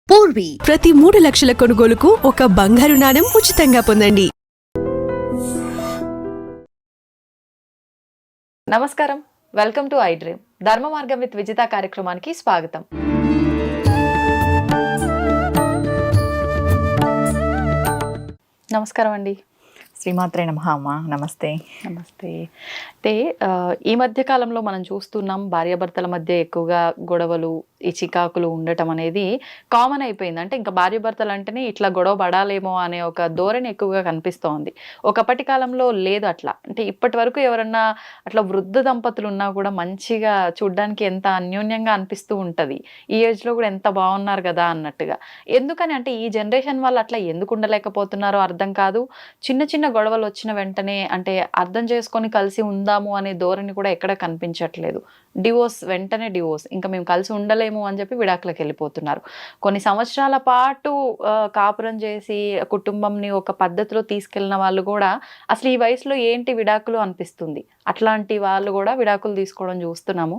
పూర్వీ ప్రతి 3 లక్షల కొనుగోలుకు ఒక బంగారు నాణెం ఉచితంగా పొందండి. నమస్కారం, వెల్కమ్ టు ఐ డ్రీమ్. ధర్మ మార్గం విత్ విజిత కార్యక్రమానికి స్వాగతం. నమస్కారం అండి. శ్రీమాత్రే నమః. అమ్మ నమస్తే. నమస్తే. అంటే ఈ మధ్య కాలంలో మనం చూస్తున్నాం, భార్యాభర్తల మధ్య ఎక్కువగా గొడవలు, ఈ చికాకులు ఉండటం అనేది కామన్ అయిపోయింది. అంటే ఇంకా భార్యాభర్తలు అంటేనే ఇట్లా గొడవ పడాలేమో అనే ఒక ధోరణి ఎక్కువగా కనిపిస్తోంది. ఒకప్పటి కాలంలో లేదు అట్లా. అంటే ఇప్పటి వరకు ఎవరన్నా అట్లా వృద్ధ దంపతులు ఉన్నా కూడా మంచిగా చూడ్డానికి ఎంత అన్యోన్యంగా అనిపిస్తూ ఉంటుంది. ఈ ఏజ్లో కూడా ఎంత బాగున్నారు కదా అన్నట్టుగా. ఎందుకని అంటే ఈ జనరేషన్ వాళ్ళు అట్లా ఎందుకు ఉండలేకపోతున్నారో అర్థం కాదు. చిన్న చిన్న గొడవలు వచ్చిన వెంటనే అంటే అర్థం చేసుకొని కలిసి ఉందాము అనే ధోరణి కూడా ఎక్కడ కనిపించట్లేదు. వెంటనే డివోర్స్, ఇంకా మేము కలిసి ఉండలేము అని చెప్పి విడాకులకు వెళ్ళిపోతున్నారు. కొన్ని సంవత్సరాల పాటు కాపురం చేసి కుటుంబంని ఒక పద్ధతిలో తీసుకెళ్లిన వాళ్ళు కూడా అసలు ఈ వయసులో ఏంటి విడాకులు అనిపిస్తుంది. అట్లాంటి వాళ్ళు కూడా విడాకులు తీసుకోవడం చూస్తున్నాము.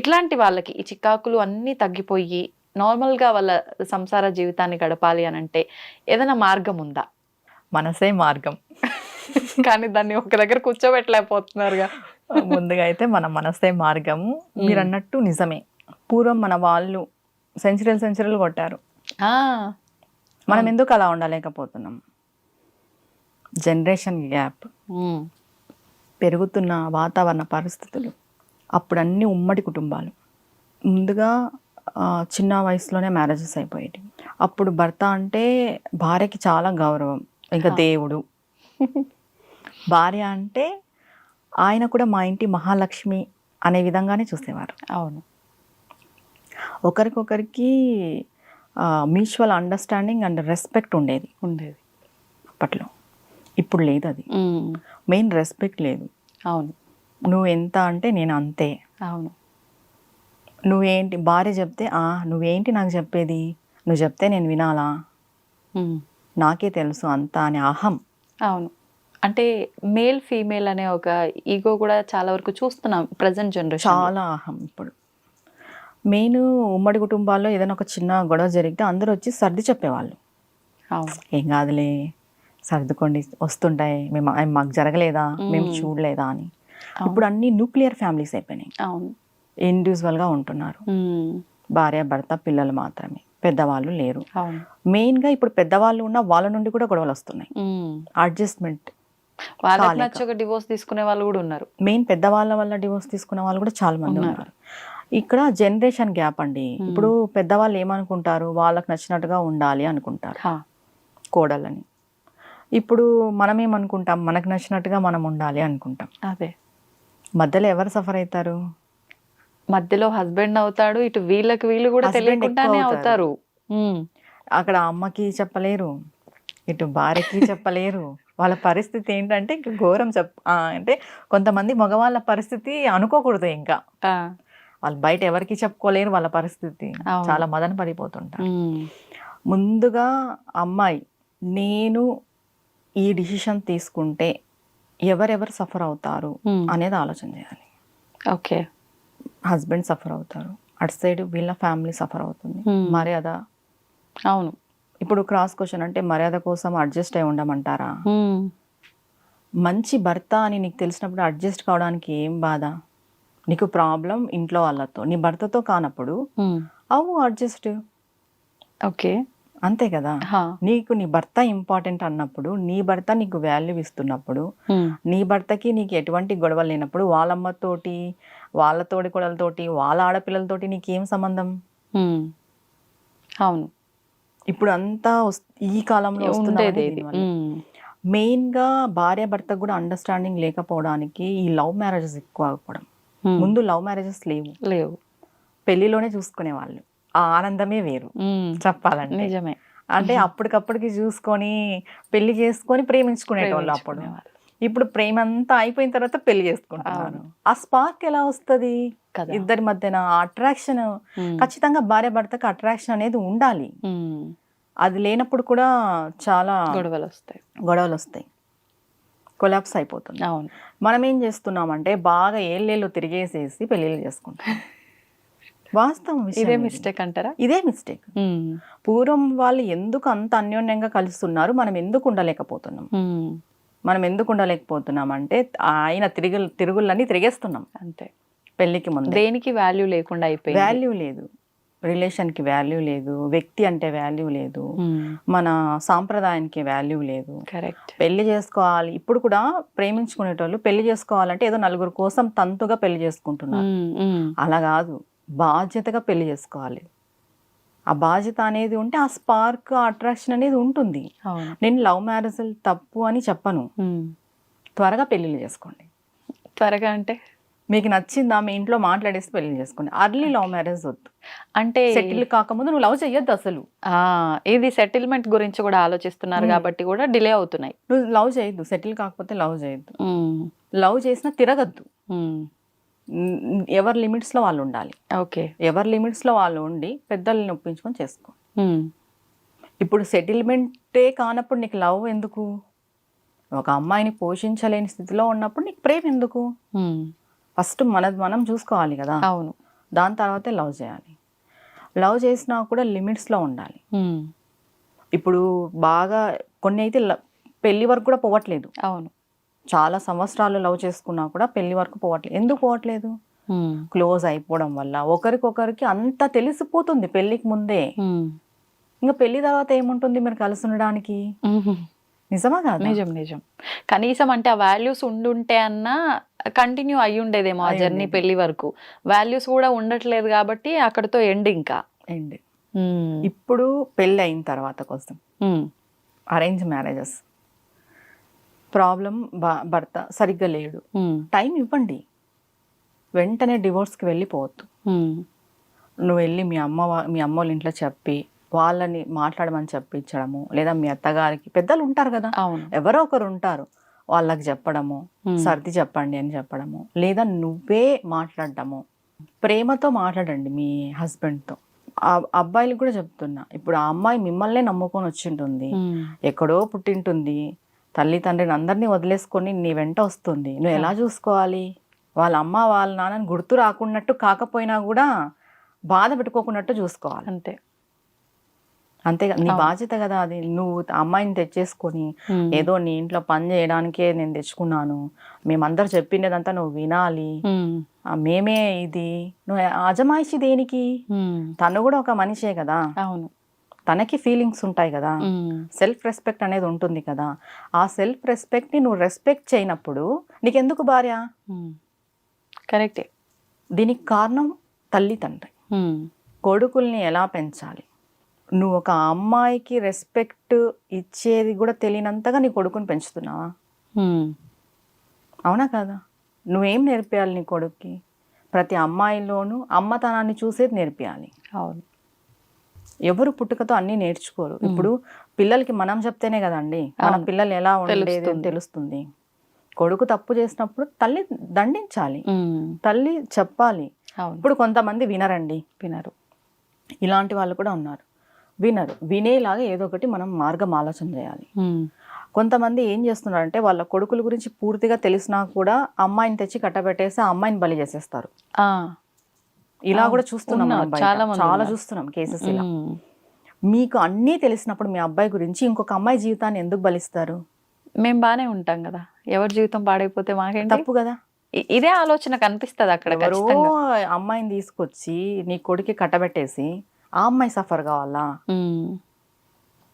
ఇట్లాంటి వాళ్ళకి ఈ చికాకులు అన్నీ తగ్గిపోయి నార్మల్గా వాళ్ళ సంసార జీవితాన్ని గడపాలి అని అంటే ఏదైనా మార్గం ఉందా? మనసే మార్గం. కానీ దాన్ని ఒక దగ్గర కూర్చోబెట్టలేకపోతున్నారుగా. ముందుగా అయితే మన మనసే మార్గము. మీరు అన్నట్టు నిజమే. పూర్వం మన వాళ్ళు సెంచరీలు కొట్టారు. మనం ఎందుకు అలా ఉండలేకపోతున్నాం? జనరేషన్ గ్యాప్, పెరుగుతున్న వాతావరణ పరిస్థితులు. అప్పుడు అన్ని ఉమ్మడి కుటుంబాలు. ముందుగా చిన్న వయసులోనే మ్యారేజెస్ అయిపోయేవి. అప్పుడు భర్త అంటే భార్యకి చాలా గౌరవం, ఇంకా దేవుడు. భార్య అంటే ఆయన కూడా మా ఇంటి మహాలక్ష్మి అనే విధంగానే చూసేవారు. అవును. ఒకరికొకరికి మ్యూచువల్ అండర్స్టాండింగ్ అండ్ రెస్పెక్ట్ ఉండేది అప్పట్లో. ఇప్పుడు లేదు అది. మెయిన్ రెస్పెక్ట్ లేదు. అవును. నువ్వు ఎంత అంటే నేను అంతే. అవును. నువ్వేంటి భార్య చెప్తే నువ్వేంటి నాకు చెప్పేది, నువ్వు చెప్తే నేను వినాలా, నాకే తెలుసు అంతా అని అహం. అవును. అంటే మేల్ ఫీమేల్ అనే ఒక ఈగో కూడా చాలా వరకు చూస్తున్నాం ప్రజెంట్ జనరేషన్. చాలా అహం. ఇప్పుడు మెయిన్ ఉమ్మడి కుటుంబాల్లో ఏదైనా ఒక చిన్న గొడవ జరిగితే అందరూ వచ్చి సర్ది చెప్పేవాళ్ళు. ఏం కాదులే, సర్దుకోండి, వస్తుంటాయి, మాకు జరగలేదా, మేము చూడలేదా అని. ఇప్పుడు అన్ని న్యూక్లియర్ ఫ్యామిలీస్ అయిపోయినాయి. అవును. ఇండివిజువల్గా ఉంటున్నారు. భార్య భర్త పిల్లలు మాత్రమే, పెద్దవాళ్ళు లేరు. మెయిన్గా ఇప్పుడు పెద్దవాళ్ళు ఉన్న వాళ్ళ నుండి కూడా గొడవలు వస్తున్నాయి. అడ్జస్ట్మెంట్, వాళ్ళకి నచ్చక డివోర్స్ తీసుకునే వాళ్ళు కూడా ఉన్నారు. మెయిన్ పెద్దవాళ్ళ వల్ల డివోర్స్ తీసుకునే వాళ్ళు కూడా చాలా మంది ఉన్నారు. ఇక్కడ జనరేషన్ గ్యాప్ అండి. ఇప్పుడు పెద్దవాళ్ళు ఏమనుకుంటారు, వాళ్ళకి నచ్చినట్టుగా ఉండాలి అనుకుంటారు కోడలని. ఇప్పుడు మనం ఏమనుకుంటాం, మనకు నచ్చినట్టుగా మనం ఉండాలి అనుకుంటాం. అదే మధ్యలో ఎవరు సఫర్ అవుతారు? మధ్యలో హస్బెండ్ అవుతాడు, ఇటు వీళ్ళు కూడా తెలియకుండానే అవుతారు. అక్కడ అమ్మకి చెప్పలేరు, ఇటు భార్యకి చెప్పలేరు. వాళ్ళ పరిస్థితి ఏంటంటే ఇంకా ఘోరం. అంటే కొంతమంది మగవాళ్ళ పరిస్థితి అనుకోకూడదు. ఇంకా వాళ్ళు బయట ఎవరికి చెప్పుకోలేరు వాళ్ళ పరిస్థితి. చాలా మదన పడిపోతుంటారు. ముందుగా అమ్మాయి, నేను ఈ డిసిషన్ తీసుకుంటే ఎవరెవరు సఫర్ అవుతారు అనేది ఆలోచన చేయాలి. ఓకే. హస్బెండ్ సఫర్ అవుతారు, అటు సైడ్ వీళ్ళ ఫ్యామిలీ సఫర్ అవుతుంది. మర్యాద. అవును. ఇప్పుడు క్రాస్ క్వశ్చన్ అంటే మర్యాద కోసం అడ్జస్ట్ అయి ఉండమంటారా? మంచి భర్త అని నీకు తెలిసినప్పుడు అడ్జస్ట్ కావడానికి ఏం బాధ? నీకు ప్రాబ్లం ఇంట్లో వాళ్ళతో, నీ భర్తతో కానప్పుడు అవు అడ్జస్ట్. ఓకే, అంతే కదా. నీకు నీ భర్త ఇంపార్టెంట్ అన్నప్పుడు, నీ భర్త నీకు వాల్యూ ఇస్తున్నప్పుడు, నీ భర్తకి నీకు ఎటువంటి గొడవలు లేనప్పుడు, వాళ్ళమ్మతోటి, వాళ్ళ తోడి కొడలతోటి, వాళ్ళ ఆడపిల్లలతోటి నీకేం సంబంధం? అవును. ఇప్పుడు అంతా ఈ కాలంలో వస్తున్నది. మెయిన్గా భార్య భర్తకు కూడా అండర్స్టాండింగ్ లేకపోవడానికి ఈ లవ్ మ్యారేజెస్ ఎక్కువ అవ్వడం. ముందు లవ్ మ్యారేజెస్ లేవు, పెళ్లిలోనే చూసుకునే వాళ్ళు. ఆ ఆనందమే వేరు చెప్పాలంటే. నిజమే. అంటే అప్పటికప్పటికి చూసుకొని పెళ్లి చేసుకొని ప్రేమించుకునేటోళ్ళు అప్పుడు. ఇప్పుడు ప్రేమ అంతా అయిపోయిన తర్వాత పెళ్లి చేసుకుంటున్నారు. ఆ స్పార్క్ ఎలా వస్తుంది ఇద్దరి మధ్యన? అట్రాక్షన్ ఖచ్చితంగా భార్య భర్తకు అట్రాక్షన్ అనేది ఉండాలి. అది లేనప్పుడు కూడా చాలా గొడవలు వస్తాయి, కొలాప్స్ అయిపోతుంది. మనం ఏం చేస్తున్నామంటే బాగా ఏళ్ళేళ్ళు తిరిగేసేసి పెళ్ళిళ్ళు చేసుకుంటాం. వాస్తవం విషయం ఇదే ఇది. మిస్టేక్ అంటారా? ఇదే మిస్టేక్. పూర్వం వాళ్ళు ఎందుకు అంత అన్యోన్యంగా కలుస్తున్నారు, మనం ఎందుకు ఉండలేకపోతున్నాం? మనం ఎందుకు ఉండలేకపోతున్నాం అంటే ఆయన తిరుగులన్నీ తిరిగేస్తున్నాం అంతే. పెళ్లికి ముందు. దేనికి వాల్యూ లేకుండా అయిపోయింది. వాల్యూ లేదు, రిలేషన్కి వాల్యూ లేదు, వ్యక్తి అంటే వాల్యూ లేదు, మన సాంప్రదాయానికి వాల్యూ లేదు. కరెక్ట్. పెళ్లి చేసుకోవాలి, ఇప్పుడు కూడా ప్రేమించుకునేటోళ్ళు పెళ్లి చేసుకోవాలంటే ఏదో నలుగురు కోసం తంతుగా పెళ్లి చేసుకుంటున్నారు. అలా కాదు, బాధ్యతగా పెళ్లి చేసుకోవాలి. ఆ బాధ్యత అనేది ఉంటే ఆ స్పార్క్, అట్రాక్షన్ అనేది ఉంటుంది. నేను లవ్ మ్యారేజ్ తప్పు అని చెప్పను. త్వరగా పెళ్లిళ్ళు చేసుకోండి. త్వరగా అంటే మీకు నచ్చిందా, మీ ఇంట్లో మాట్లాడేసి పెళ్లి చేసుకోండి. అర్లీ లవ్ మ్యారేజ్ వద్దు. అంటే సెటిల్ కాకముందు నువ్వు లవ్ చెయ్యొద్దు అసలు. ఇది సెటిల్మెంట్ గురించి కూడా ఆలోచిస్తున్నారు కాబట్టి కూడా డిలే అవుతున్నాయి. నువ్వు లవ్ చేయొద్దు, సెటిల్ కాకపోతే లవ్ చేయొద్దు. లవ్ చేసినా తిరగద్దు. ఎవరి లిమిట్స్ లో వాళ్ళు ఉండాలి. ఓకే. ఎవరి లిమిట్స్ లో వాళ్ళు ఉండి పెద్దల్ని ఒప్పించుకొని చేసుకో. ఇప్పుడు సెటిల్మెంటే కానప్పుడు నీకు లవ్ ఎందుకు? ఒక అమ్మాయిని పోషించలేని స్థితిలో ఉన్నప్పుడు నీకు ప్రేమ ఎందుకు? ఫస్ట్ మనం చూసుకోవాలి కదా. అవును. దాని తర్వాతే లవ్ చేయాలి. లవ్ చేసినా కూడా లిమిట్స్లో ఉండాలి. ఇప్పుడు బాగా కొన్ని అయితే పెళ్లి వరకు కూడా పోవట్లేదు. అవును. చాలా సంవత్సరాలు లవ్ చేసుకున్నా కూడా పెళ్లి వరకు పోవట్లేదు. ఎందుకు పోవట్లేదు? క్లోజ్ అయిపోవడం వల్ల ఒకరికొకరికి అంత తెలిసిపోతుంది పెళ్లికి ముందే. ఇంకా పెళ్లి తర్వాత ఏముంటుంది మీరు కలిసి ఉండడానికి? నిజమా కాదు? నిజం నిజం. కనీసం అంటే ఆ వాల్యూస్ ఉండుంటే అన్నా కంటిన్యూ అయ్యి ఉండేదేమో ఆ జర్నీ పెళ్లి వరకు. వాల్యూస్ కూడా ఉండట్లేదు కాబట్టి అక్కడతో ఎండ్. ఇంకా ఎండ్. ఇప్పుడు పెళ్ళి అయిన తర్వాత కోసం అరేంజ్ మ్యారేజెస్ ప్రాబ్లం, భర్త సరిగ్గా లేడు, టైం ఇవ్వండి. వెంటనే డివోర్స్కి వెళ్ళిపోవద్దు. నువ్వు వెళ్ళి మీ అమ్మోళ్ళ ఇంట్లో చెప్పి వాళ్ళని మాట్లాడమని చెప్పించడము, లేదా మీ అత్తగారికి పెద్దలు ఉంటారు కదా, ఎవరో ఒకరు ఉంటారు, వాళ్ళకి చెప్పడము, సర్ది చెప్పండి అని చెప్పడము, లేదా నువ్వే మాట్లాడటము. ప్రేమతో మాట్లాడండి మీ హస్బెండ్తో. అబ్బాయిలకు కూడా చెప్తున్నా, ఇప్పుడు ఆ అమ్మాయి మిమ్మల్నే నమ్ముకొని వచ్చింటుంది, ఎక్కడో పుట్టింటుంది, తల్లి తండ్రిని అందరినీ వదిలేసుకొని నీ వెంట వస్తుంది. నువ్వు ఎలా చూసుకోవాలి? వాళ్ళ అమ్మ వాళ్ళ నాన్నని గుర్తు రాకున్నట్టు కాకపోయినా కూడా బాధ పెట్టుకోకున్నట్టు చూసుకోవాలి. అంతే. అంతేగా, నీ బాధ్యత కదా అది. నువ్వు అమ్మాయిని తెచ్చేసుకొని ఏదో నీ ఇంట్లో పని చేయడానికే నేను తెచ్చుకున్నాను, మేమందరు చెప్పినదంతా నువ్వు వినాలి, మేమే ఇది, నువ్వు అజమాయిషి దేనికి? తను కూడా ఒక మనిషే కదా. అవును. తనకి ఫీలింగ్స్ ఉంటాయి కదా, సెల్ఫ్ రెస్పెక్ట్ అనేది ఉంటుంది కదా. ఆ సెల్ఫ్ రెస్పెక్ట్ని నువ్వు రెస్పెక్ట్ చేయనప్పుడు నీకెందుకు భార్య? కరెక్టే. దీనికి కారణం తల్లి తండ్రి. కొడుకుల్ని ఎలా పెంచాలి? నువ్వు ఒక అమ్మాయికి రెస్పెక్ట్ ఇచ్చేది కూడా తెలియనంతగా నీ కొడుకుని పెంచుతున్నావా? అవునా కాదా? నువ్వేం నేర్పియాలి నీ కొడుక్కి? ప్రతి అమ్మాయిలోనూ అమ్మతనాన్ని చూసేది నేర్పియాలి. అవును. ఎవరు పుట్టుకతో అన్నీ నేర్చుకోరు. ఇప్పుడు పిల్లలకి మనం చెప్తేనే కదండి మన పిల్లలు ఎలా ఉండేది తెలుస్తుంది. కొడుకు తప్పు చేసినప్పుడు తల్లి దండించాలి, తల్లి చెప్పాలి. ఇప్పుడు కొంతమంది వినరండి, వినరు. ఇలాంటి వాళ్ళు కూడా ఉన్నారు, వినరు. వినేలాగా ఏదో ఒకటి మనం మార్గం ఆలోచన చేయాలి. కొంతమంది ఏం చేస్తున్నారంటే వాళ్ళ కొడుకుల గురించి పూర్తిగా తెలిసినా కూడా అమ్మాయిని తెచ్చి కట్టబెట్టేసి ఆ అమ్మాయిని బలి చేసేస్తారు. ఇలా కూడా చూస్తున్నాం, చాలా చూస్తున్నాం కేసెస్ ఇలా. మీకు అన్నీ తెలిసినప్పుడు మీ అబ్బాయి గురించి ఇంకొక అమ్మాయి జీవితాన్ని ఎందుకు బలిస్తారు? మేము బానే ఉంటాం కదా, ఎవరి జీవితం పాడైపోతే మాకేంటి? తప్పు కదా. ఇదే ఆలోచన కనిపిస్తుంది అక్కడ. అమ్మాయిని తీసుకొచ్చి నీ కొడుకి కట్టబెట్టేసి ఆ అమ్మాయి సఫర్ కావాలా?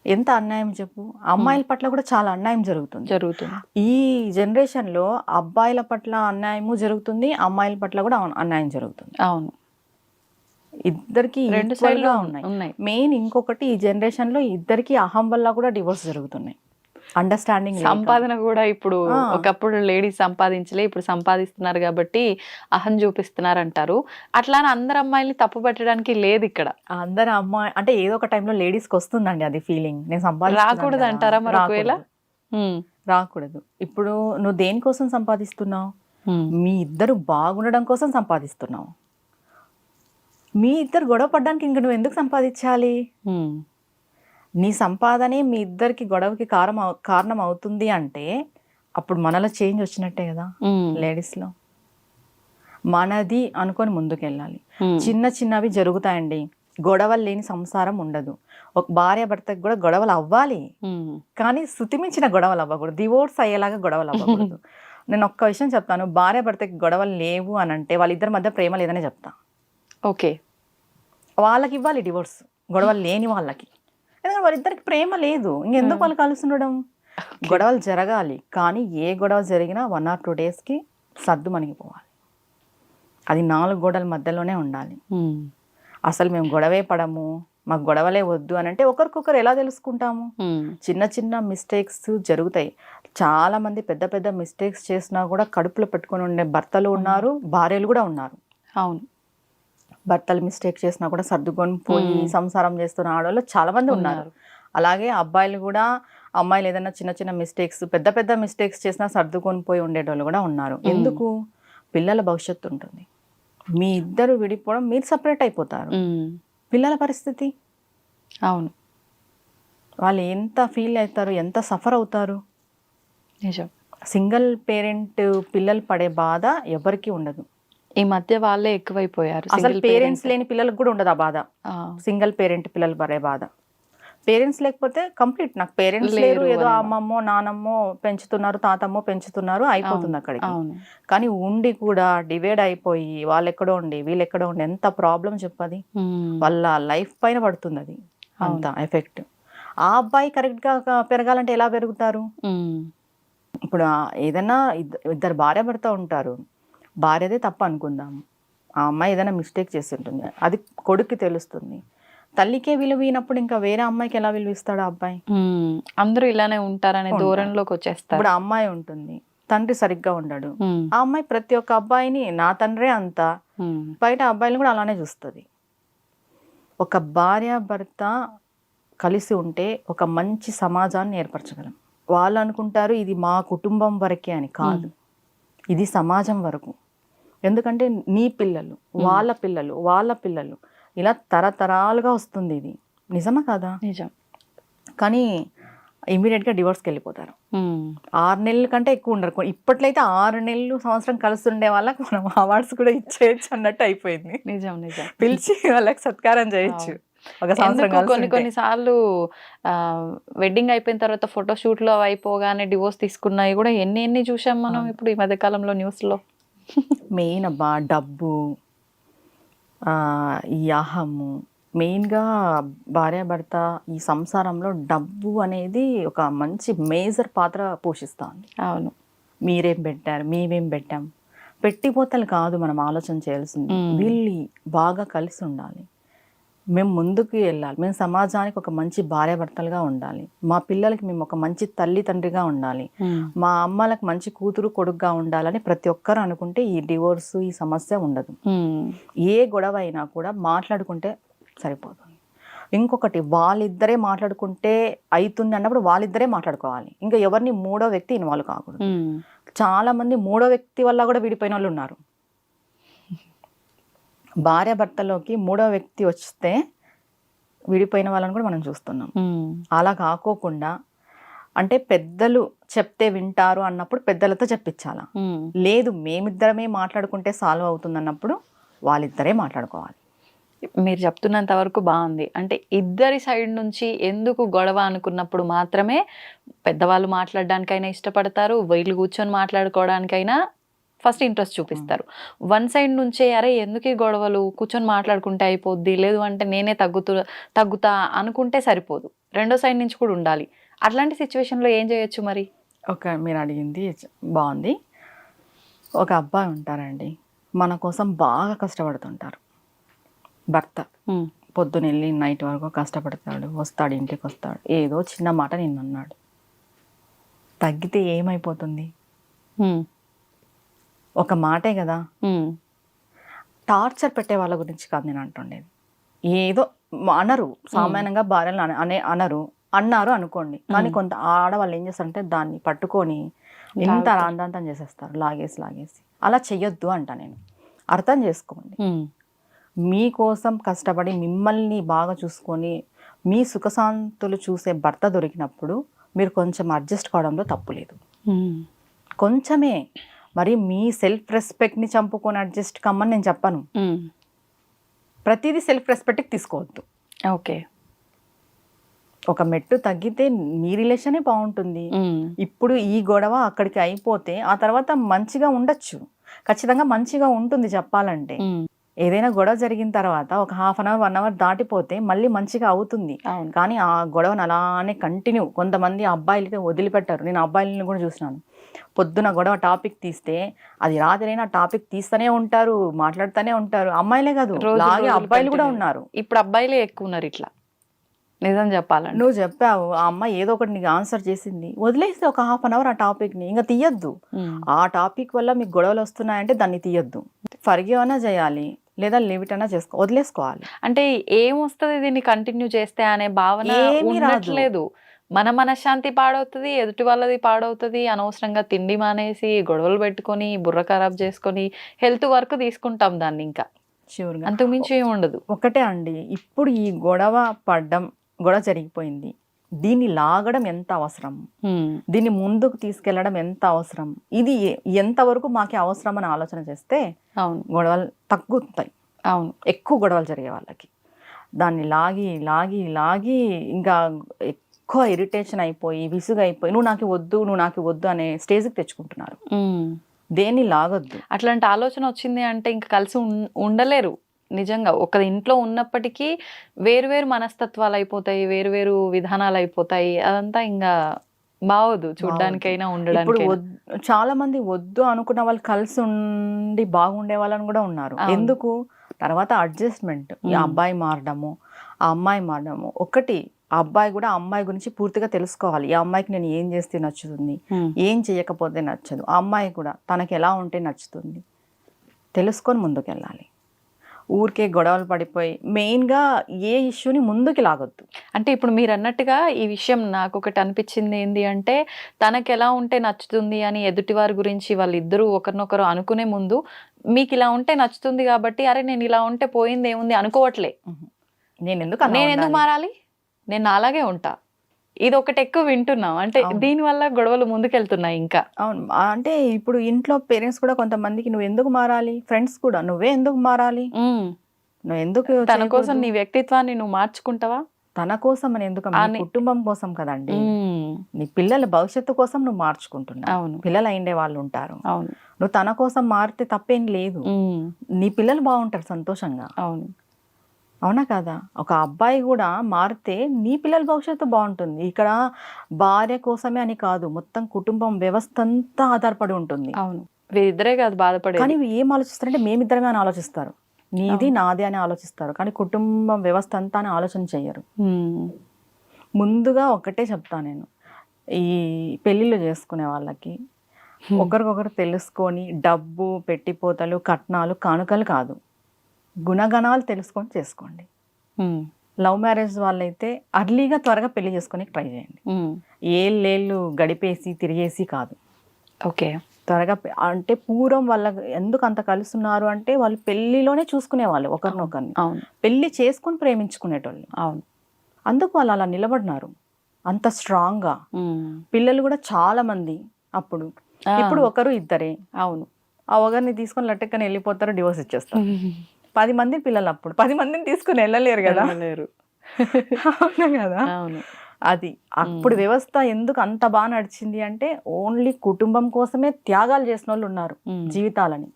ఎంత అన్యాయం చెప్పు. అమ్మాయిల పట్ల కూడా చాలా అన్యాయం జరుగుతుంది. ఈ జనరేషన్ లో అబ్బాయిల పట్ల అన్యాయము జరుగుతుంది, అమ్మాయిల పట్ల కూడా అన్యాయం జరుగుతుంది. అవును, ఇద్దరికి రెండు సైడ్లు ఉన్నాయి. మెయిన్ ఇంకొకటి, ఈ జనరేషన్ లో ఇద్దరికి అహం వల్ల కూడా డివోర్స్ జరుగుతున్నాయి. అండర్స్టాండింగ్, సంపాదన కూడా ఇప్పుడు ఒకప్పుడు లేడీస్ సంపాదించలే, ఇప్పుడు సంపాదిస్తున్నారు కాబట్టి అహం చూపిస్తున్నారు అంటారు. అట్లా అందరు అమ్మాయిల్ని తప్పు పట్టడానికి లేదు ఇక్కడ. అందరు అమ్మాయి అంటే ఏదో ఒక టైంలో లేడీస్కి వస్తుందండి అది ఫీలింగ్, నేను రాకూడదు అంటారా? మరి ఒకవేళ రాకూడదు. ఇప్పుడు నువ్వు దేనికోసం సంపాదిస్తున్నావు? మీ ఇద్దరు బాగుండడం కోసం సంపాదిస్తున్నావు. మీ ఇద్దరు గొడవ పడ్డానికి ఇంక నువ్వు ఎందుకు సంపాదించాలి? నీ సంపాదనే మీ ఇద్దరికి గొడవకి కారణం అవుతుంది అంటే అప్పుడు మనలో చేంజ్ వచ్చినట్టే కదా లేడీస్లో. మనది అనుకొని ముందుకెళ్ళాలి. ఉమ్, చిన్న చిన్నవి జరుగుతాయండి, గొడవలు లేని సంసారం ఉండదు. ఒక భార్య భర్తకు కూడా గొడవలు అవ్వాలి, ఉమ్, కానీ శృతిమించిన గొడవలు అవ్వకూడదు, డివోర్స్ అయ్యేలాగా గొడవలు అవ్వకూడదు. నేను ఒక్క విషయం చెప్తాను, భార్య భర్తకి గొడవలు లేవు అని అంటే వాళ్ళిద్దరి మధ్య ప్రేమ లేదని చెప్తా. ఓకే. వాళ్ళకి ఇవ్వాలి డివోర్స్, గొడవలు లేని వాళ్ళకి. ఎందుకంటే వాళ్ళిద్దరికి ప్రేమ లేదు, ఇంకెందుకు వాళ్ళు కలిసి ఉండడం. గొడవలు జరగాలి, కానీ ఏ గొడవ జరిగినా 1 or 2 daysకి సర్దు మణిగిపోవాలి. అది 4 గోడల మధ్యలోనే ఉండాలి. ఉమ్, అసలు మేము గొడవే పడము, మాకు గొడవలే వద్దు అని అంటే ఒకరికొకరు ఎలా తెలుసుకుంటాము? ఉమ్, చిన్న చిన్న మిస్టేక్స్ జరుగుతాయి. చాలా మంది పెద్ద పెద్ద మిస్టేక్స్ చేసినా కూడా కడుపులో పెట్టుకొని ఉండే భర్తలు ఉన్నారు, భార్యలు కూడా ఉన్నారు. అవును. భర్తలు మిస్టేక్ చేసినా కూడా సర్దుకొని పోయి సంసారం చేస్తున్న ఆడవాళ్ళు చాలా మంది ఉన్నారు. అలాగే అబ్బాయిలు కూడా, అమ్మాయిలు ఏదైనా చిన్న చిన్న మిస్టేక్స్, పెద్ద పెద్ద మిస్టేక్స్ చేసినా సర్దుకొని పోయి ఉండేటోళ్ళు కూడా ఉన్నారు. ఎందుకు? పిల్లల భవిష్యత్తు ఉంటుంది. మీ ఇద్దరు విడిపోవడం, మీరు సపరేట్ అయిపోతారు. ఉమ్, పిల్లల పరిస్థితి, అవును, వాళ్ళు ఎంత ఫీల్ అవుతారు, ఎంత సఫర్ అవుతారు. నిజం. సింగిల్ పేరెంట్ పిల్లలు పడే బాధ ఎవరికి ఉండదు. ఈ మధ్య వాళ్ళే ఎక్కువైపోయారు. అసలు single పేరెంట్స్ parent. లేని పిల్లలకు కూడా ఉండదు ఆ బాధ. ఆ, సింగిల్ పేరెంట్ పిల్లలు పడే బాధ. పేరెంట్స్ లేకపోతే కంప్లీట్, నాకు పేరెంట్స్ లేరు లేరు, ఏదో అని. అమ్మమ్మో నానమ్మో పెంచుతున్నారు, తాతమ్మో పెంచుతున్నారు, అయిపోతుంది అక్కడికి. అవును. కానీ ఉండి కూడా డివైడ్ అయిపోయి వాళ్ళు ఎక్కడో ఉండి వీళ్ళు ఎక్కడో ఉండి ఎంత ప్రాబ్లం చెప్పది. ఉమ్, వాళ్ళ లైఫ్ పైన పడుతుంది అది అంత ఎఫెక్ట్. ఆ అబ్బాయి కరెక్ట్గా పెరగాలంటే ఎలా పెరుగుతారు? ఉమ్, ఇప్పుడు ఏదైనా ఇద్దరు భార్య భర్త ఉంటారు, భార్యదే తప్పు అనుకుందాము, ఆ అమ్మాయి ఏదైనా మిస్టేక్ చేసి ఉంటుంది, అది కొడుక్కి తెలుస్తుంది. తల్లికే విలువైనప్పుడు ఇంకా వేరే అమ్మాయికి ఎలా విలువిస్తాడు ఆ అబ్బాయి? ఉమ్, అందరూ ఇలానే ఉంటారనే దూరంలోకి వచ్చేస్తారు. ఇప్పుడు ఆ అమ్మాయి ఉంటుంది, తండ్రి సరిగ్గా ఉండడు, ఉమ్, ఆ అమ్మాయి ప్రతి ఒక్క అబ్బాయిని నా తండ్రే అంతా, ఉమ్, బయట అబ్బాయిలు కూడా అలానే చూస్తుంది. ఒక భార్య భర్త కలిసి ఉంటే ఒక మంచి సమాజాన్ని ఏర్పరచగలం. వాళ్ళు అనుకుంటారు ఇది మా కుటుంబం వరకే అని, కాదు, ఇది సమాజం వరకు. ఎందుకంటే నీ పిల్లలు, వాళ్ళ పిల్లలు, వాళ్ళ పిల్లలు, ఇలా తరతరాలుగా వస్తుంది ఇది. నిజమా కాదా? నిజం. కానీ ఇమీడియట్గా డివోర్స్కి వెళ్ళిపోతారు. ఉమ్, 6 నెలల కంటే ఎక్కువ ఉండరు. ఇప్పట్లయితే 6 నెలలు, సంవత్సరం కలిసి ఉండే వాళ్ళకి మనం అవార్డ్స్ కూడా ఇచ్చేయచ్చు అన్నట్టు అయిపోయింది. నిజం. నిజం. పిలిచి వాళ్ళకి సత్కారం చేయొచ్చు. ఒక సంవత్సరం ఎందుకు కలిసి కొన్ని ఉంటే. కొన్ని సార్లు వెడ్డింగ్ అయిపోయిన తర్వాత ఫోటోషూట్ లో అయిపోగానే డివోర్స్ తీసుకున్నాయి కూడా ఎన్ని ఎన్ని చూసాం మనం ఇప్పుడు ఈ మధ్య కాలంలో న్యూస్ లో. మెయిన్ అబ్బా డబ్బు, ఈ అహము, మెయిన్గా భార్యాభర్త ఈ సంసారంలో డబ్బు అనేది ఒక మంచి మేజర్ పాత్ర పోషిస్తుంది. అవును. మీరేం పెట్టారు, మేమేం పెట్టాం, పెట్టిపోతలు కాదు మనం ఆలోచన చేయాల్సింది. వీళ్ళు బాగా కలిసి ఉండాలి, మేము ముందుకు వెళ్ళాలి, మేము సమాజానికి ఒక మంచి భార్యాభర్తలుగా ఉండాలి, మా పిల్లలకి మేము ఒక మంచి తల్లి తండ్రిగా ఉండాలి, మా అమ్మలకు మంచి కూతురు కొడుకుగా ఉండాలని ప్రతి ఒక్కరు అనుకుంటే ఈ డివోర్స్, ఈ సమస్య ఉండదు. ఏ గొడవ అయినా కూడా మాట్లాడుకుంటే సరిపోతుంది. ఇంకొకటి, వాళ్ళిద్దరే మాట్లాడుకుంటే అవుతుంది అన్నప్పుడు వాళ్ళిద్దరే మాట్లాడుకోవాలి, ఇంకా ఎవరిని మూడో వ్యక్తి ఇన్వాల్వ్ కాకూడదు. చాలా మంది మూడో వ్యక్తి వల్ల కూడా విడిపోయిన వాళ్ళు ఉన్నారు. భార్య భర్తలోకి మూడో వ్యక్తి వస్తే విడిపోయిన వాళ్ళని కూడా మనం చూస్తున్నాం. అలా కాకోకుండా, అంటే పెద్దలు చెప్తే వింటారు అన్నప్పుడు పెద్దలతో చెప్పించాలా, లేదు మేమిద్దరమే మాట్లాడుకుంటే సాల్వ్ అవుతుంది అన్నప్పుడు వాళ్ళిద్దరే మాట్లాడుకోవాలి. మీరు చెప్తున్నంత వరకు బాగుంది. అంటే ఇద్దరి సైడ్ నుంచి ఎందుకు గొడవ అనుకున్నప్పుడు మాత్రమే పెద్దవాళ్ళు మాట్లాడడానికైనా ఇష్టపడతారు, వీళ్ళు కూర్చొని మాట్లాడుకోవడానికైనా ఫస్ట్ ఇంట్రెస్ట్ చూపిస్తారు. వన్ సైడ్ నుంచే అరే ఎందుకు ఈ గొడవలు, కూర్చొని మాట్లాడుకుంటే అయిపోద్ది, లేదు అంటే నేనే తగ్గుతా అనుకుంటే సరిపోదు, రెండో సైడ్ నుంచి కూడా ఉండాలి. అట్లాంటి సిచ్యువేషన్లో ఏం చేయొచ్చు మరి? మీరు అడిగింది బాగుంది. ఒక అబ్బాయి ఉంటారండి, మన కోసం బాగా కష్టపడుతుంటారు. భర్త పొద్దునెళ్ళి నైట్ వరకు కష్టపడతాడు, వస్తాడు, ఇంటికి వస్తాడు, ఏదో చిన్న మాట నిన్నన్నాడు, తగ్గితే ఏమైపోతుంది? ఒక మాటే కదా. టార్చర్ పెట్టే వాళ్ళ గురించి కాదు నేను అంటుండేది. ఏదో అనరు, సామాన్యంగా భార్యలు అన్నారు అనుకోండి, కానీ కొంత ఆడవాళ్ళు ఏం చేస్తారంటే దాన్ని పట్టుకొని ఎంత రాందాంతం చేసేస్తారు, లాగేసి. అలా చెయ్యొద్దు అంట నేను. అర్థం చేసుకోండి, మీకోసం కష్టపడి మిమ్మల్ని బాగా చూసుకొని మీ సుఖశాంతులు చూసే భర్త దొరికినప్పుడు మీరు కొంచెం అడ్జస్ట్ కావడంలో తప్పు లేదు. కొంచెమే, మరి మీ సెల్ఫ్ రెస్పెక్ట్ని చంపుకొని అడ్జస్ట్ కమ్మని నేను చెప్పను. ప్రతిదీ సెల్ఫ్ రెస్పెక్ట్కి తీసుకోవద్దు. ఓకే. ఒక మెట్టు తగ్గితే మీ రిలేషనే బాగుంటుంది. ఇప్పుడు ఈ గొడవ అక్కడికి అయిపోతే ఆ తర్వాత మంచిగా ఉండొచ్చు, ఖచ్చితంగా మంచిగా ఉంటుంది చెప్పాలంటే. ఏదైనా గొడవ జరిగిన తర్వాత ఒక 1/2 అవర్ 1 అవర్ దాటిపోతే మళ్ళీ మంచిగా అవుతుంది. కానీ ఆ గొడవను అలానే కంటిన్యూ, కొంతమంది అబ్బాయిలు అయితే వదిలిపెట్టారు. నేను అబ్బాయిలను కూడా చూసినాను. పొద్దున గొడవ టాపిక్ తీస్తే అది రాత్రైనా టాపిక్ తీస్తూనే ఉంటారు, మాట్లాడుతూనే ఉంటారు. అమ్మాయిలే కాదు, అలాగే అబ్బాయిలు కూడా ఉన్నారు. ఇప్పుడు అబ్బాయిలే ఎక్కువ ఉన్నారు ఇట్లా, నిజం చెప్పాలంటే. నువ్వు చెప్పావు, ఆ అమ్మాయి ఏదో ఒకటి నీకు ఆన్సర్ చేసింది, వదిలేస్తే ఒక 1/2 అవర్ ఆ టాపిక్ని ఇంకా తీయద్దు. ఆ టాపిక్ వల్ల మీకు గొడవలు వస్తున్నాయంటే దాన్ని తీయద్దు. ఫర్గివ్ అయినా చేయాలి, లేదా లిమిట్ అయినా వదిలేసుకోవాలి. అంటే ఏమొస్తుంది దీన్ని కంటిన్యూ చేస్తే అనే భావన ఉండట్లేదు. మన మనశ్శాంతి పాడవుతుంది, ఎదుటి వాళ్ళది పాడవుతుంది. అనవసరంగా తిండి మానేసి గొడవలు పెట్టుకొని బుర్ర ఖరాబ్ చేసుకొని హెల్త్ వర్క్ తీసుకుంటాం దాన్ని. ఇంకా షూర్గా అంతకుమించి ఏమి ఉండదు. ఒకటే అండి, ఇప్పుడు ఈ గొడవ జరిగిపోయింది, దీన్ని లాగడం ఎంత అవసరం, దీన్ని ముందుకు తీసుకెళ్లడం ఎంత అవసరం, ఇది ఎంతవరకు మాకే అవసరం అని ఆలోచన చేస్తే గొడవలు తగ్గుతాయి. ఎక్కువ గొడవలు జరిగే వాళ్ళకి దాన్ని లాగి లాగి లాగి ఇంకా ఎక్కువ ఇరిటేషన్ అయిపోయి విసుగు అయిపోయి నువ్వు నాకు వద్దు అనే స్టేజ్కి తెచ్చుకుంటున్నారు. దేన్ని లాగొద్దు. అట్లాంటి ఆలోచన వచ్చింది అంటే ఇంకా కలిసి ఉండలేరు. నిజంగా ఒక ఇంట్లో ఉన్నప్పటికీ వేరువేరు మనస్తత్వాలు అయిపోతాయి, వేరువేరు విధానాలు అయిపోతాయి. అదంతా ఇంకా బాగోదు చూడ్డానికైనా ఉండడానికి. ఇప్పుడు చాలా మంది వద్దు అనుకున్న వాళ్ళు కలిసి ఉండి బాగుండే వాళ్ళని కూడా ఉన్నారు. ఎందుకు? తర్వాత అడ్జస్ట్మెంట్. ఈ అబ్బాయి మారడము, ఆ అమ్మాయి మారడము. ఒకటి, ఆ అబ్బాయి కూడా ఆ అమ్మాయి గురించి పూర్తిగా తెలుసుకోవాలి. ఈ అమ్మాయికి నేను ఏం చేస్తే నచ్చుతుంది, ఏం చేయకపోతే నచ్చదు, ఆ అమ్మాయి కూడా తనకి ఎలా ఉంటే నచ్చుతుంది తెలుసుకొని ముందుకెళ్ళాలి. ఊరికే గొడవలు పడిపోయి మెయిన్గా ఏ ఇష్యూని ముందుకి లాగొద్దు. అంటే ఇప్పుడు మీరు అన్నట్టుగా ఈ విషయం నాకు ఒకటి అనిపించింది ఏంటి అంటే, తనకి ఎలా ఉంటే నచ్చుతుంది అని ఎదుటి వారి గురించి వాళ్ళిద్దరూ ఒకరినొకరు అనుకునే ముందు మీకు ఇలా ఉంటే నచ్చుతుంది కాబట్టి అరే నేను ఇలా ఉంటే పోయింది ఏముంది అనుకోవట్లే. నేను ఎందుకు మారాలి, నేను అలాగే ఉంటా. ఇది ఒకటి ఎక్కువ వింటున్నాం. అంటే దీనివల్ల గొడవలు ముందుకెళ్తున్నాయి ఇంకా. అవును. అంటే ఇప్పుడు ఇంట్లో పేరెంట్స్ కూడా కొంతమందికి నువ్వు ఎందుకు మారాలి, ఫ్రెండ్స్ కూడా నువ్వే ఎందుకు మారాలి, నువ్వు ఎందుకు తన కోసం నీ వ్యక్తిత్వాన్ని నువ్వు మార్చుకుంటావా, తన కోసం అని ఎందుకు, కుటుంబం కోసం కదండి, నీ పిల్లల భవిష్యత్తు కోసం నువ్వు మార్చుకుంటున్నావు. పిల్లలు అయిండే వాళ్ళు ఉంటారు. నువ్వు తన కోసం మారితే తప్పేం లేదు, నీ పిల్లలు బాగుంటారు సంతోషంగా. అవునా కదా? ఒక అబ్బాయి కూడా మారితే నీ పిల్లల భవిష్యత్తు బాగుంటుంది. ఇక్కడ భార్య కోసమే అని కాదు, మొత్తం కుటుంబం వ్యవస్థ అంతా ఆధారపడి ఉంటుంది. అవును, వీరిద్దరే కాదు బాధపడే. కానీ ఏం ఆలోచిస్తారంటే మేమిద్దరమే అని ఆలోచిస్తారు, నీది నాది అని ఆలోచిస్తారు. కానీ కుటుంబం వ్యవస్థ అంతా అని ఆలోచన చెయ్యరు. ముందుగా ఒకటే చెప్తా నేను, ఈ పెళ్ళిళ్ళు చేసుకునే వాళ్ళకి ఒకరికొకరు తెలుసుకొని డబ్బు పెట్టిపోతలు కట్నాలు కానుకలు కాదు, గుణగణాలు తెలుసుకొని చేసుకోండి. లవ్ మ్యారేజ్ వాళ్ళైతే అర్లీగా త్వరగా పెళ్లి చేసుకొని ట్రై చేయండి. ఏళ్ళు గడిపేసి తిరిగేసి కాదు. ఓకే, త్వరగా. అంటే పూర్వం వాళ్ళ ఎందుకు అంత కలుస్తున్నారు అంటే వాళ్ళు పెళ్లిలోనే చూసుకునేవాళ్ళు ఒకరినొకరిని, పెళ్లి చేసుకుని ప్రేమించుకునేటోళ్ళు. అవును, అందుకు వాళ్ళు అలా నిలబడినారు అంత స్ట్రాంగ్గా. పిల్లలు కూడా చాలా మంది అప్పుడు, ఇప్పుడు ఒకరు ఇద్దరే. అవును, ఆ ఒకరిని తీసుకొని లట్టెక్కని వెళ్ళిపోతారు, డివోర్స్ ఇచ్చేస్తారు. 10 మంది పిల్లలు, అప్పుడు 10 మందిని తీసుకుని వెళ్ళలేరు కదా. కదా. అది అప్పుడు వ్యవస్థ ఎందుకు అంత బాగా నడిచింది అంటే ఓన్లీ కుటుంబం కోసమే త్యాగాలు చేసిన వాళ్ళు ఉన్నారు జీవితాలని.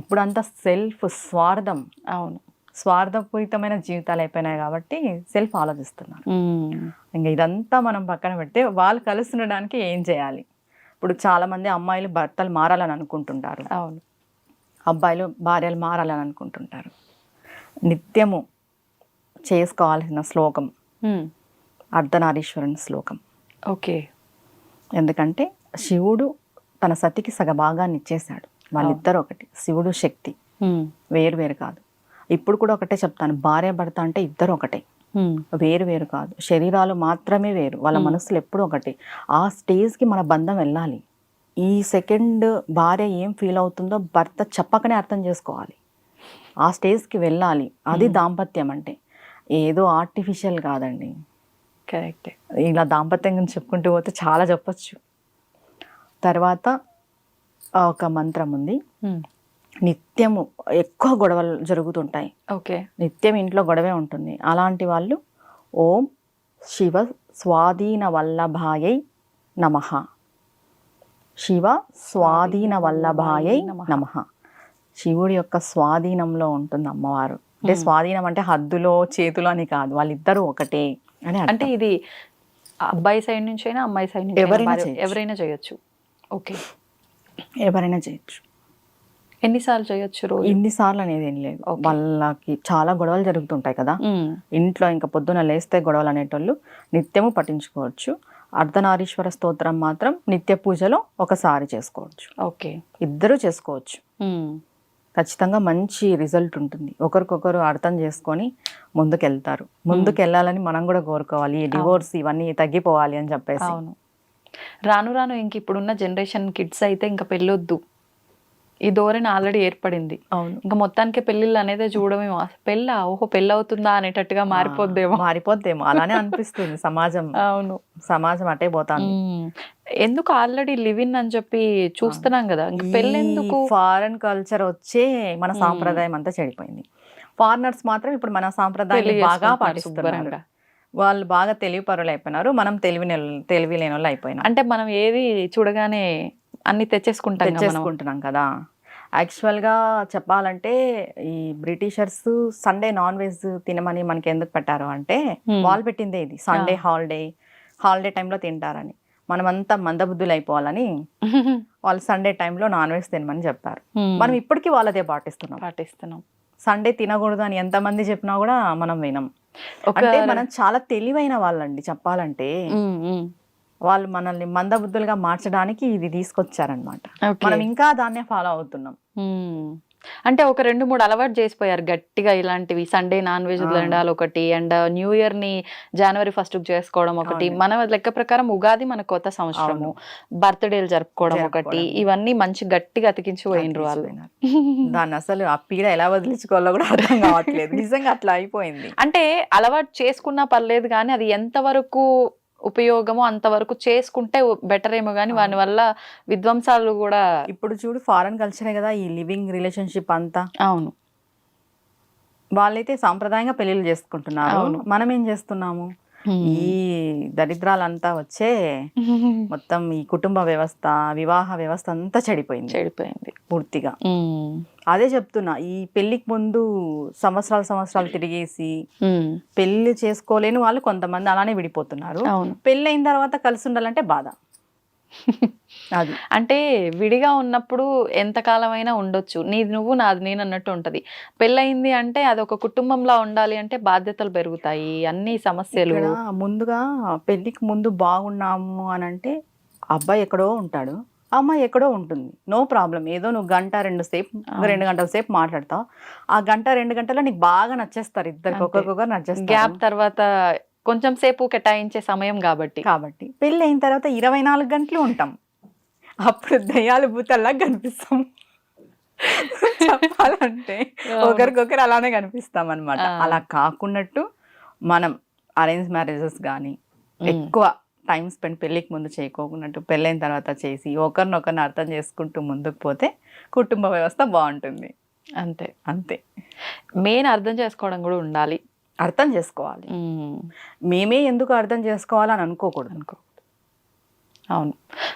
ఇప్పుడు అంతా సెల్ఫ్ స్వార్థం. అవును, స్వార్థపూరితమైన జీవితాలు అయిపోయినాయి కాబట్టి సెల్ఫ్ ఆలోచిస్తున్నారు. ఇంకా ఇదంతా మనం పక్కన పెడితే వాళ్ళు కలిసి ఉండడానికి ఏం చేయాలి? ఇప్పుడు చాలా మంది అమ్మాయిలు భర్తలు మారాలని అనుకుంటుంటారు. అవును, అబ్బాయిలు భార్యలు మారాలని అనుకుంటుంటారు. నిత్యము చేసుకోవాల్సిన శ్లోకం అర్ధనారీశ్వరుని శ్లోకం. ఓకే, ఎందుకంటే శివుడు తన సతికి సగభాగాన్ని ఇచ్చేశాడు. వాళ్ళిద్దరు ఒకటి, శివుడు శక్తి వేరు వేరు కాదు. ఇప్పుడు కూడా ఒకటే చెప్తాను, భార్య భర్త అంటే ఇద్దరు ఒకటే, వేరు వేరు కాదు. శరీరాలు మాత్రమే వేరు, వాళ్ళ మనసులు ఎప్పుడు ఒకటి. ఆ స్టేజ్కి మన బంధం వెళ్ళాలి. ఈ సెకండ్ భార్య ఏం ఫీల్ అవుతుందో భర్త చెప్పకనే అర్థం చేసుకోవాలి. ఆ స్టేజ్కి వెళ్ళాలి. అది దాంపత్యం అంటే. ఏదో ఆర్టిఫిషియల్ కాదండి. కరెక్ట్. ఇలా దాంపత్యం గురించి చెప్పుకుంటూ పోతే చాలా చెప్పచ్చు. తర్వాత ఒక మంత్రం ఉంది. ఉమ్. నిత్యము ఎక్కువ గొడవలు జరుగుతుంటాయి, ఓకే. నిత్యం ఇంట్లో గొడవే ఉంటుంది. అలాంటి వాళ్ళు ఓం శివ స్వాధీన వల్లభాయై నమః, శివ స్వాధీన వల్లభాయై నమః. శివుడి యొక్క స్వాధీనంలో ఉంటుంది అమ్మవారు. అంటే స్వాధీనం అంటే హద్దులో చేతులు అని కాదు, వాళ్ళిద్దరూ ఒకటే అని అర్థం. అంటే ఇది అబ్బాయి సైడ్ నుంచి అయినా అమ్మాయి సైడ్ నుంచి ఎవరైనా అయినా చేయొచ్చు. ఎవరైనా చేయొచ్చు. ఓకే. ఎవరైనా చేయొచ్చు. ఎన్నిసార్లు చేయొచ్చు రోజు? ఇన్నిసార్లు అనేది ఏం లేదు. వాళ్ళకి చాలా గొడవలు జరుగుతుంటాయి కదా ఉమ్. ఇంట్లో, ఇంకా పొద్దున లేస్తే గొడవలు అనేటోళ్ళు నిత్యము పఠించుకోవచ్చు. అర్ధనారీశ్వర స్తోత్రం మాత్రం నిత్య పూజలో ఒకసారి చేసుకోవచ్చు. ఓకే. ఇద్దరు చేసుకోవచ్చు. ఉమ్. ఖచ్చితంగా మంచి రిజల్ట్ ఉంటుంది. ఒకరికొకరు అర్థం చేసుకొని ముందుకెళ్తారు. ముందుకెళ్ళాలని మనం కూడా కోరుకోవాలి. ఈ డివోర్స్ ఇవన్నీ తగ్గిపోవాలి అని చెప్పేసి. అవును. రాను రాను ఇంక ఇప్పుడున్న జనరేషన్ కిడ్స్ అయితే ఇంకా పెళ్ళొద్దు, ఈ ధోరణి ఆల్రెడీ ఏర్పడింది. అవును, ఇంకా మొత్తానికి పెళ్ళిళ్ళు అనేది చూడమేమో, పెళ్ళ ఓహో పెళ్ళి అవుతుందా అనేటట్టుగా మారిపోద్దేమో అలానే అనిపిస్తుంది సమాజం. అవును, సమాజం అటే పోతాను. ఎందుకు ఆల్రెడీ లివ్ ఇన్ అని చెప్పి చూస్తున్నాం కదా, ఇంకా పెళ్ళి ఎందుకు? ఫారెన్ కల్చర్ వచ్చే మన సాంప్రదాయం అంతా చెడిపోయింది. ఫారినర్స్ మాత్రం ఇప్పుడు మన సాంప్రదాయాన్ని బాగా పాటిస్తున్నారు. వాళ్ళు బాగా తెలివిపరులు అయిపోయినారు, మనం తెలివి లేని వాళ్ళు అయిపోయినాం. అంటే మనం ఏది చూడగానే అన్ని తెచ్చేసుకుంటున్నాం కదా. యాక్చువల్గా చెప్పాలంటే ఈ బ్రిటిషర్స్ సండే నాన్ వెజ్ తినమని మనకి ఎందుకు పెట్టారు అంటే, వాళ్ళు పెట్టిందే ఇది. సండే హాలిడే టైంలో తింటారని. మనమంతా మందబుద్ధులు అయిపోవాలని వాళ్ళు సండే టైంలో నాన్ వెజ్ తినమని చెప్పారు. మనం ఇప్పటికీ వాళ్ళదే పాటిస్తున్నాం. సండే తినకూడదు అని ఎంతమంది చెప్పినా కూడా మనం వినం. అంటే మనం చాలా తెలివైన వాళ్ళండి చెప్పాలంటే. వాళ్ళు మనల్ని మందబుద్ధులుగా మార్చడానికి ఇది తీసుకొచ్చారనమాట. మనం ఇంకా దాన్నే ఫాలో అవుతున్నాం. అంటే ఒక 2-3 అలవాటు చేసిపోయారు గట్టిగా. ఇలాంటివి సండే నాన్ వెజ్ వదలడాలు ఒకటి, అండ్ న్యూ ఇయర్ ని January 1st చేసుకోవడం ఒకటి, మన లెక్క ప్రకారం ఉగాది మన కొత్త సంవత్సరము, బర్త్డేలు జరుపుకోవడం ఒకటి, ఇవన్నీ మంచి గట్టిగా అతికించి పోయినరు వాళ్ళు. దాన్ని అసలు ఆ పీడ ఎలా వదిలించుకోవాలో కూడా అర్థం కావట్లేదు. నిజంగా అట్లా అయిపోయింది. అంటే అలవాటు చేసుకున్నా పర్లేదు కానీ అది ఎంతవరకు ఉపయోగమో అంతవరకు చేసుకుంటే బెటర్ ఏమో కానీ వాని వల్ల విధ్వంసాలు కూడా. ఇప్పుడు చూడు, ఫారెన్ కల్చరే కదా ఈ లివింగ్ రిలేషన్షిప్ అంతా. అవును, వాళ్ళైతే సాంప్రదాయంగా పెళ్లిళ్ళు చేసుకుంటున్నారు. మనం ఏం చేస్తున్నాము? ఈ దరిద్రాలంతా వచ్చే మొత్తం ఈ కుటుంబ వ్యవస్థ, వివాహ వ్యవస్థ అంతా చెడిపోయింది పూర్తిగా. అదే చెప్తున్నా, ఈ పెళ్లికి ముందు సంవత్సరాలు తిరిగేసి పెళ్లి చేసుకోలేని వాళ్ళు కొంతమంది అలానే విడిపోతున్నారు. పెళ్లి అయిన తర్వాత కలిసి ఉండాలంటే బాధ. అది అంటే విడిగా ఉన్నప్పుడు ఎంతకాలం అయినా ఉండొచ్చు, నీది నువ్వు నాది నేను అన్నట్టు ఉంటది. పెళ్ళయింది అంటే అది ఒక కుటుంబంలా ఉండాలి అంటే బాధ్యతలు పెరుగుతాయి, అన్ని సమస్యలు. ముందుగా పెళ్లికి ముందు బాగున్నాము అని అంటే అబ్బాయి ఎక్కడో ఉంటాడు, అమ్మాయి ఎక్కడో ఉంటుంది. No problem. ఏదో నువ్వు 2 గంటల సేపు మాట్లాడతావు. ఆ 1-2 గంటల్లో నీకు బాగా నచ్చేస్తారు ఇద్దరికి, ఒకరికొకరు నచ్చేస్తారు. గ్యాప్ తర్వాత కొంచెం సేపు కేటాయించే సమయం కాబట్టి పెళ్ళి అయిన తర్వాత 24 గంటలు ఉంటాం. అప్పుడు దయ్యాలు భూతల్లా కనిపిస్తాం. చెప్పాలంటే ఒకరికొకరు అలానే కనిపిస్తాం అనమాట. అలా కాకున్నట్టు మనం అరేంజ్ మ్యారేజెస్ కానీ ఎక్కువ టైం స్పెండ్ పెళ్ళికి ముందు చేయకోకున్నట్టు పెళ్ళైన తర్వాత చేసి ఒకరినొకరిని అర్థం చేసుకుంటూ ముందుకు పోతే కుటుంబ వ్యవస్థ బాగుంటుంది. అంతే. మెయిన్ అర్థం చేసుకోవడం కూడా ఉండాలి. అర్థం చేసుకోవాలి. మేమే ఎందుకు అర్థం చేసుకోవాలని అనుకోకూడదు. అవును.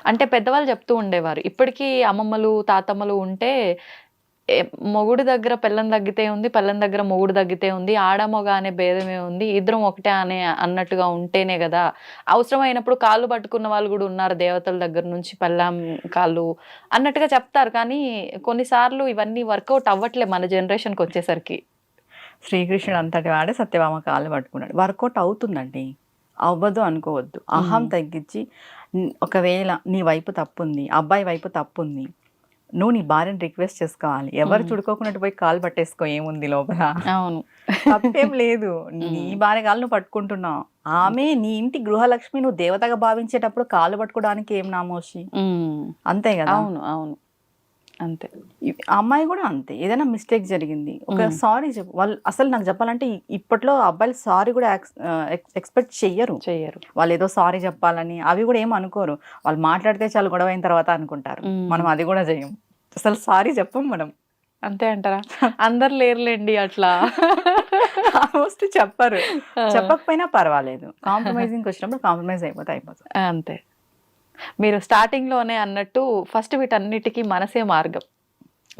అంటే పెద్దవాళ్ళు చెప్తూ ఉండేవారు, ఇప్పటికీ అమ్మమ్మలు తాతమ్మలు ఉంటే మొగుడు దగ్గర పెళ్ళం తగ్గితే ఉంది, పెళ్ళం దగ్గర మొగుడు తగ్గితే ఉంది, ఆడ మొగ అనే భేదమే ఉంది, ఇద్దరం ఒకటే అన్నట్టుగా ఉంటేనే కదా. అవసరమైనప్పుడు కాళ్ళు పట్టుకున్న వాళ్ళు కూడా ఉన్నారు దేవతల దగ్గర నుంచి, పెళ్ళాం కాళ్ళు అన్నట్టుగా చెప్తారు. కానీ కొన్నిసార్లు ఇవన్నీ వర్కౌట్ అవ్వట్లే మన జనరేషన్కి వచ్చేసరికి. శ్రీకృష్ణుడు అంతటి వాడే సత్యభామ కాళ్ళు పట్టుకున్నాడు. వర్కౌట్ అవుతుందండి, అవ్వదు అనుకోవద్దు. అహం తగ్గించి, ఒకవేళ నీ వైపు తప్పుంది, అబ్బాయి వైపు తప్పుంది, నువ్వు నీ భార్యని రిక్వెస్ట్ చేసుకోవాలి. ఎవరు చుడుకోకున్నట్టు పోయి కాలు పట్టేసుకో, ఏముంది లోపల. అవును, తప్పేం లేదు. నీ భార్య కాళ్ళు నువ్వు పట్టుకుంటున్నావు, ఆమె నీ ఇంటి గృహలక్ష్మి, నువ్వు దేవతగా భావించేటప్పుడు కాళ్ళు పట్టుకోవడానికి ఏం నామోషి, అంతే కదా. అవును. అంతే. ఆ అమ్మాయి కూడా అంతే, ఏదైనా మిస్టేక్ జరిగింది ఒక సారీ చెప్పు. వాళ్ళు అసలు నాకు చెప్పాలంటే ఇప్పట్లో అబ్బాయిలు సారీ కూడా ఎక్స్పెక్ట్ చెయ్యరు. వాళ్ళు ఏదో సారీ చెప్పాలని అవి కూడా ఏం అనుకోరు. వాళ్ళు మాట్లాడితే చాలు గొడవ అయిన తర్వాత అనుకుంటారు. మనం అది కూడా చెయ్యం, అసలు సారీ చెప్పం మనం. అంతే అంటారా? అందరు లేరులేండి అట్లా. ఆల్మోస్ట్ చెప్పరు. చెప్పకపోయినా పర్వాలేదు, కాంప్రమైజింగ్ వచ్చినప్పుడు కాంప్రమైజ్ అయిపోతుంది. అంతే. మీరు స్టార్టింగ్లోనే అన్నట్టు ఫస్ట్ వీటన్నిటికీ మనసే మార్గం.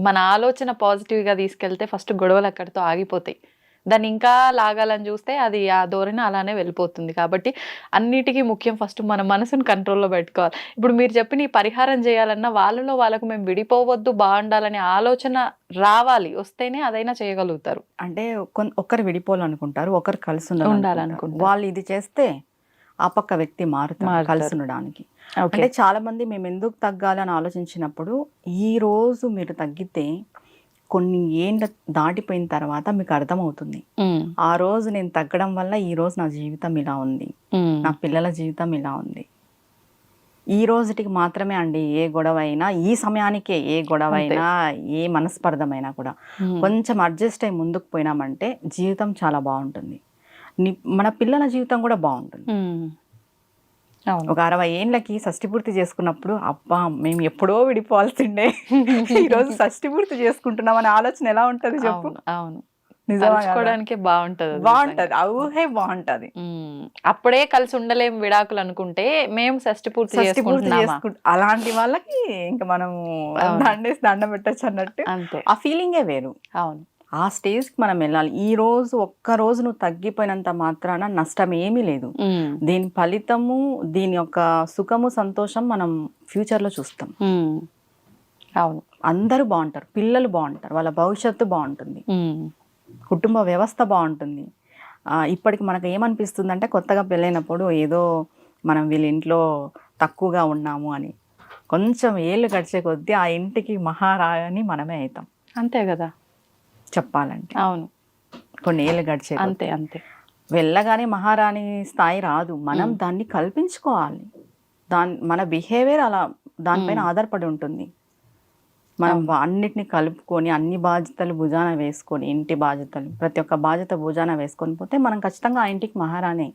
మన ఆలోచన పాజిటివ్గా తీసుకెళ్తే ఫస్ట్ గొడవలు అక్కడితో ఆగిపోతాయి. దాన్ని ఇంకా లాగాలని చూస్తే అది ఆ ధోరణి అలానే వెళ్ళిపోతుంది. కాబట్టి అన్నిటికీ ముఖ్యం ఫస్ట్ మన మనసును కంట్రోల్లో పెట్టుకోవాలి. ఇప్పుడు మీరు చెప్పిన ఈ పరిహారం చేయాలన్నా వాళ్ళకు మేము విడిపోవద్దు, బాగుండాలనే ఆలోచన రావాలి, వస్తేనే అదైనా చేయగలుగుతారు. అంటే ఒకరు విడిపోవాలనుకుంటారు, ఒకరు కలిసి ఉండాలనుకుంటారు. వాళ్ళు ఇది చేస్తే ఆ పక్క వ్యక్తి మారుతారు కలిసి ఉండడానికి. అంటే చాలా మంది మేము ఎందుకు తగ్గాలి అని ఆలోచించినప్పుడు, ఈ రోజు మీరు తగ్గితే కొన్ని ఏండ్ల దాటిపోయిన తర్వాత మీకు అర్థమవుతుంది, ఆ రోజు నేను తగ్గడం వల్ల ఈ రోజు నా జీవితం ఇలా ఉంది, నా పిల్లల జీవితం ఇలా ఉంది. ఈ రోజుటికి మాత్రమే అండి ఏ గొడవ అయినా, ఈ సమయానికే ఏ గొడవ అయినా, ఏ మనస్పర్ధమైనా కూడా కొంచెం అడ్జస్ట్ అయి ముందుకు పోయినామంటే జీవితం చాలా బాగుంటుంది. మన పిల్లల జీవితం కూడా బాగుంటుంది. ఒక 60 ఏళ్ళకి షష్టి పూర్తి చేసుకున్నప్పుడు అబ్బా మేము ఎప్పుడో విడిపోవాల్సిండే, ఈరోజు షష్టి పూర్తి చేసుకుంటున్నాం అనే ఆలోచన ఎలా ఉంటది చెప్పు. అవును, నిజంగా బాగుంటది, ఊహే బాగుంటది. అప్పుడే కలిసి ఉండలేం విడాకులు అనుకుంటే మేము షష్టి పూర్తి చేసుకుంటున్నాం. అలాంటి వాళ్ళకి ఇంకా మనం దండం పెట్టచ్చు అన్నట్టు, ఆ ఫీలింగే వేరు. అవును, ఆ స్టేజ్కి మనం వెళ్ళాలి. ఈ రోజు ఒక్క రోజు నువ్వు తగ్గిపోయినంత మాత్రాన నష్టం ఏమీ లేదు. దీని ఫలితము, దీని యొక్క సుఖము, సంతోషం మనం ఫ్యూచర్లో చూస్తాం. అవును, అందరూ బాగుంటారు, పిల్లలు బాగుంటారు, వాళ్ళ భవిష్యత్తు బాగుంటుంది, కుటుంబ వ్యవస్థ బాగుంటుంది. ఇప్పటికి మనకు ఏమనిపిస్తుంది అంటే, కొత్తగా పెళ్ళైనప్పుడు ఏదో మనం వీళ్ళ ఇంట్లో తక్కువగా ఉన్నాము అని, కొంచెం ఏళ్ళు గడిచే కొద్దీ ఆ ఇంటికి మహారాణి మనమే అవుతాం. అంతే కదా చెప్పాలంటే. అవును, కొన్ని ఏళ్ళు గడిచే అంతే అంతే వెళ్ళగానే మహారాణి స్థాయి రాదు, మనం దాన్ని కల్పించుకోవాలి. మన బిహేవియర్ అలా దానిపైన ఆధారపడి ఉంటుంది. మనం అన్నిటిని కలుపుకొని అన్ని బాధ్యతలు భుజాన వేసుకొని, ఇంటి బాధ్యతలు ప్రతి ఒక్క బాధ్యత భుజాన వేసుకొని పోతే మనం ఖచ్చితంగా ఆ ఇంటికి మహారాణి.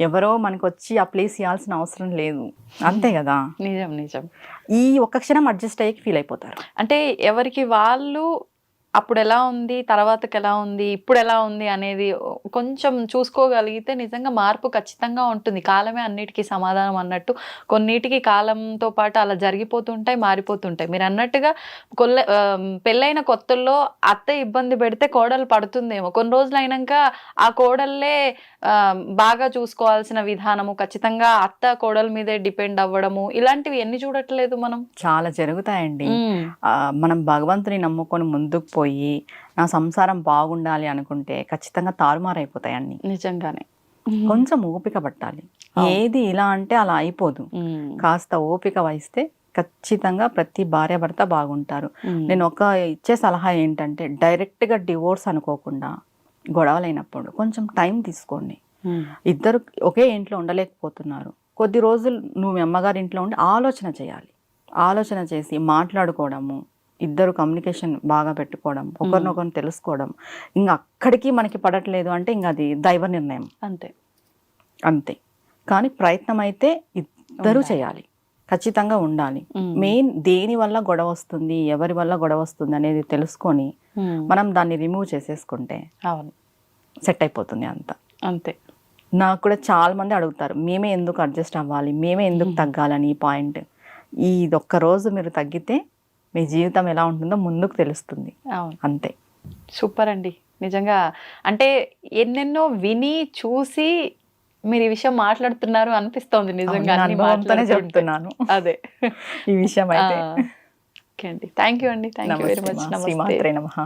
ఎవరో మనకు వచ్చి ఆ ప్లేస్ ఇవ్వాల్సిన అవసరం లేదు. అంతే కదా. నిజం నిజం. ఈ ఒక్క క్షణం అడ్జస్ట్ అయ్యి ఫీల్ అయిపోతారు. అంటే ఎవరికి వాళ్ళు అప్పుడు ఎలా ఉంది, తర్వాతకి ఎలా ఉంది, ఇప్పుడు ఎలా ఉంది అనేది కొంచెం చూసుకోగలిగితే నిజంగా మార్పు ఖచ్చితంగా ఉంటుంది. కాలమే అన్నిటికీ సమాధానం అన్నట్టు కొన్నిటికి కాలంతో పాటు అలా జరిగిపోతుంటాయి, మారిపోతుంటాయి. మీరు అన్నట్టుగా పెళ్ళైన కొత్తల్లో అత్త ఇబ్బంది పెడితే కోడలు పడుతుందేమో, కొన్ని రోజులు అయినాక ఆ కోడళ్ళే బాగా చూసుకోవాల్సిన విధానము, ఖచ్చితంగా అత్త కోడల మీదే డిపెండ్ అవ్వడము, ఇలాంటివి ఎన్ని చూడట్లేదు మనం. చాలా జరుగుతాయండి. మనం భగవంతుని నమ్ముకొని ముందుకు పోయి నా సంసారం బాగుండాలి అనుకుంటే ఖచ్చితంగా తారుమారైపోతాయి అన్ని. నిజంగానే కొంచెం ఓపిక పట్టాలి. ఏది ఇలా అంటే అలా అయిపోదు. కాస్త ఓపిక వహిస్తే ఖచ్చితంగా ప్రతి భార్య భర్త బాగుంటారు. నేను ఇచ్చే సలహా ఏంటంటే, డైరెక్ట్గా డివోర్స్ అనుకోకుండా గొడవలైనప్పుడు కొంచెం టైం తీసుకోండి. ఇద్దరు ఒకే ఇంట్లో ఉండలేకపోతున్నారు, కొద్ది రోజులు నువ్వు అమ్మగారి ఇంట్లో ఉండి ఆలోచన చేయాలి. ఆలోచన చేసి మాట్లాడుకోవడము, ఇద్దరు కమ్యూనికేషన్ బాగా పెట్టుకోవడం, ఒకరినొకరిని తెలుసుకోవడం. ఇంకా అక్కడికి మనకి పడట్లేదు అంటే ఇంకా అది దైవ నిర్ణయం. అంతే అంతే. కానీ ప్రయత్నం అయితే ఇద్దరు చేయాలి, ఖచ్చితంగా ఉండాలి. మెయిన్ దేని వల్ల గొడవ వస్తుంది, ఎవరి వల్ల గొడవ వస్తుంది అనేది తెలుసుకొని మనం దాన్ని రిమూవ్ చేసేసుకుంటే సెట్ అయిపోతుంది అంతా. అంతే. నాకు కూడా చాలా మంది అడుగుతారు, మేమే ఎందుకు అడ్జస్ట్ అవ్వాలి, మేమే ఎందుకు తగ్గాలని. ఈ పాయింట్, ఒక్క రోజు మీరు తగ్గితే మీ జీవితం ఎలా ఉంటుందో ముందుకు తెలుస్తుంది. అంతే. సూపర్ అండి, నిజంగా. అంటే ఎన్నెన్నో విని చూసి మీరు ఈ విషయం మాట్లాడుతున్నారు అనిపిస్తోంది నిజంగా. చెప్తున్నాను అదే ఈ విషయం అయితే. ఓకే అండి, థ్యాంక్ యూ అండి, థ్యాంక్ యూ వెరీ మచ్. శ్రీమాత్రే నమః.